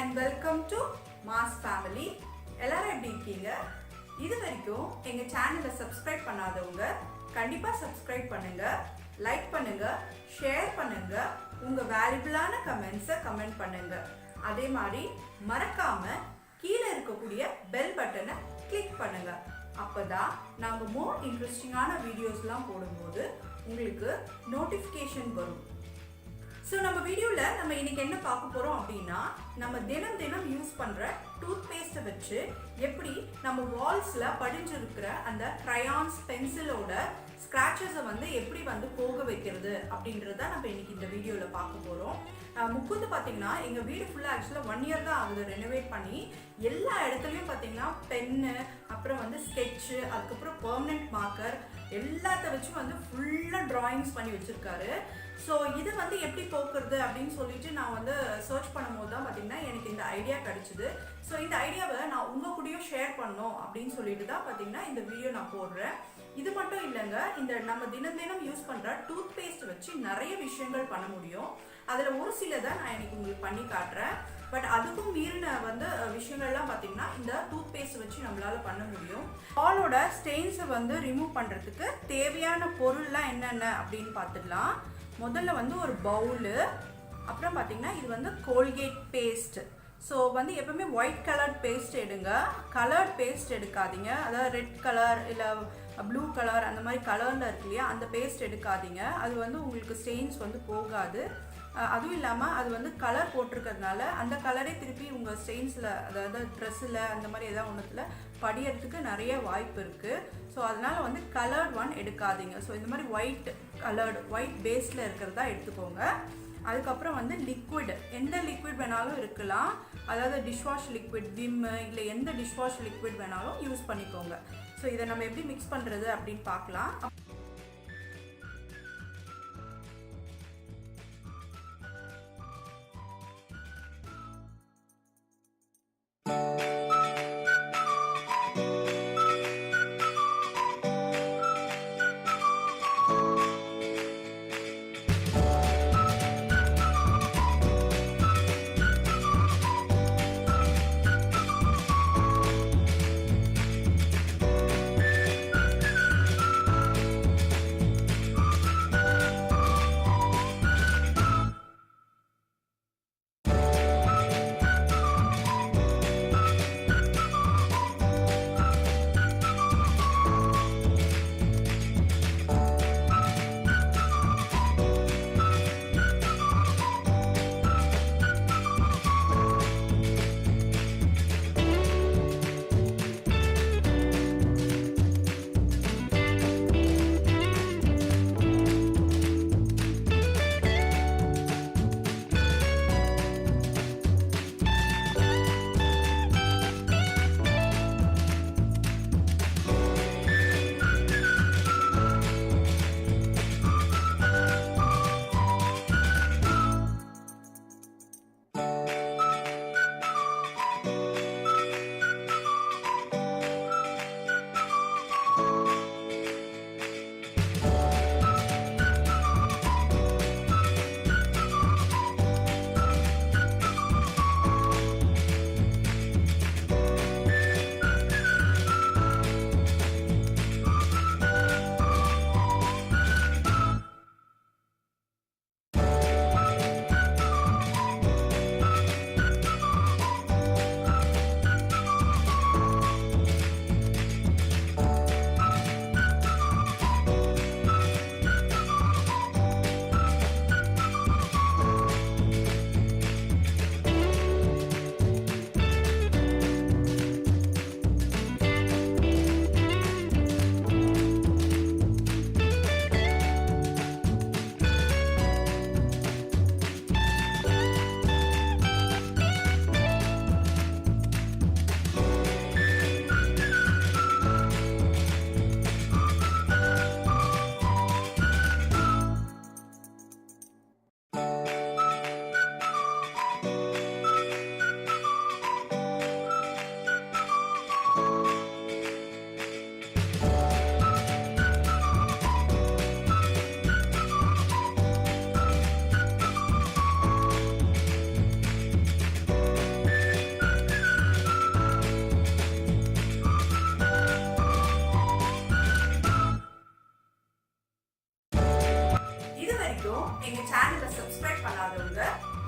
and welcome to Mars Family. எல்லாரும் எப்படி இருக்கீங்க? இது வரைக்கும் எங்க சேனலை சப்ஸ்கிரைப் பண்ணாதவங்க கண்டிப்பா சப்ஸ்கிரைப் பண்ணுங்க, லைக் பண்ணுங்க, ஷேர் பண்ணுங்க, உங்க வேல்யூபிளான கமெண்ட்ஸை கமெண்ட் பண்ணுங்க. அதே மாதிரி மறக்காம கீழே இருக்கக்கூடிய பெல் பட்டனை கிளிக் பண்ணுங்க. அப்பதான் நாங்க மோர் இன்ட்ரெஸ்டிங்கான வீடியோஸ்லாம் போடும்போது உங்களுக்கு நோட்டிஃபிகேஷன் வரும். ஸோ நம்ம வீடியோவில் நம்ம இன்னைக்கு என்ன பார்க்க போகிறோம் அப்படின்னா, நம்ம தினம் யூஸ் பண்ணுற டூத் பேஸ்ட்டை வச்சு எப்படி நம்ம வால்ஸில் படிஞ்சிருக்கிற அந்த க்ரையான்ஸ் பென்சிலோட ஸ்க்ராச்சஸை எப்படி போக வைக்கிறது அப்படின்றத நம்ம இன்னைக்கு இந்த வீடியோவில் பார்க்க போகிறோம். முக்குந்து பார்த்தீங்கன்னா எங்கள் வீடு ஃபுல்லாக ஆக்சுவலாக 1 இயர் தான் ஆகுது ரெனோவேட் பண்ணி. எல்லா இடத்துலையும் பார்த்தீங்கன்னா பென்னு, அப்புறம் ஸ்கெட்சு, அதுக்கப்புறம் பெர்மனெண்ட் மார்க்கர் எல்லாத்த வச்சு ஃபுல்லாக ட்ராயிங்ஸ் பண்ணி வச்சுருக்காரு. ஸோ இது எப்படி போக்குறது அப்படின்னு சொல்லிட்டு நான் சர்ச் பண்ணும்போது தான் பார்த்தீங்கன்னா எனக்கு இந்த ஐடியா கிடைச்சிது. ஸோ இந்த ஐடியாவை நான் உங்கள் கூடயும் ஷேர் பண்ணோம் அப்படின்னு சொல்லிட்டு தான் பார்த்தீங்கன்னா இந்த வீடியோ நான் போடுறேன். இது மட்டும் இல்லைங்க, இந்த நம்ம தினம் யூஸ் பண்ணுற டூத் பேஸ்ட் வச்சு நிறைய விஷயங்கள் பண்ண முடியும். அதில் ஒரு சில தான் நான் எனக்கு உங்களுக்கு பண்ணி காட்டுறேன். பட் அதுக்கும் மீறின விஷயங்கள்லாம் பார்த்தீங்கன்னா இந்த டூத் பேஸ்ட் வச்சு நம்மளால பண்ண முடியும். பாலோட ஸ்டெயின்ஸை ரிமூவ் பண்ணுறதுக்கு தேவையான பொருள்லாம் என்னென்ன அப்படின்னு பார்த்துடலாம். முதல்ல ஒரு பவுலு, அப்புறம் பார்த்தீங்கன்னா இது கோல்கேட் பேஸ்ட். ஸோ எப்பவுமே ஒயிட் கலர் பேஸ்ட் எடுங்க, கலர்ட் பேஸ்ட் எடுக்காதீங்க. அதாவது ரெட் கலர் இல்லை ப்ளூ கலர் அந்த மாதிரி கலரில் இருக்கு இல்லையா, அந்த பேஸ்ட் எடுக்காதீங்க. அது உங்களுக்கு ஸ்டெயின்ஸ் போகாது. அதுவும் இல்லாமல் அது கலர் போட்டிருக்கிறதுனால அந்த கலரே திருப்பி உங்கள் ஸ்டெயின்ஸில், அதாவது ட்ரெஸ்ஸில் அந்த மாதிரி ஏதாவது ஒன்றுத்தில் படியறதுக்கு நிறைய வாய்ப்பு இருக்குது. ஸோ அதனால் கலர்ட் ஒன் எடுக்காதீங்க. ஸோ இந்த மாதிரி ஒயிட் பேஸில் இருக்கிறதா எடுத்துக்கோங்க. அதுக்கப்புறம் லிக்விட், எந்த லிக்விட் வேணாலும் இருக்கலாம். அதாவது டிஷ்வாஷ் லிக்விட், விம் இல்லை எந்த டிஷ்வாஷ் லிக்விட் வேணாலும் யூஸ் பண்ணிக்கோங்க. ஸோ இதை நம்ம எப்படி மிக்ஸ் பண்ணுறது அப்படின்னு பார்க்கலாம்.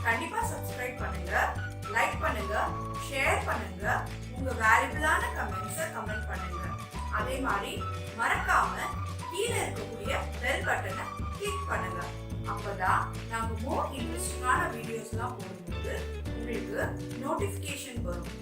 கண்டிப்பா சப்ஸ்கிரைப் பண்ணுங்க, லைக் பண்ணுங்க, ஷேர் பண்ணுங்க, உங்க வேல்யூபிளான கமெண்ட்ஸை கமெண்ட் பண்ணுங்க. அதே மாதிரி மறக்காம கீழே இருக்கக்கூடிய பெல் பட்டனை கிளிக் பண்ணுங்க. அப்பதான் நாங்க மோர் இன்ட்ரெஸ்டிங்கான வீடியோஸ்லாம் போடும்போது உங்களுக்கு நோட்டிஃபிகேஷன் வரும்.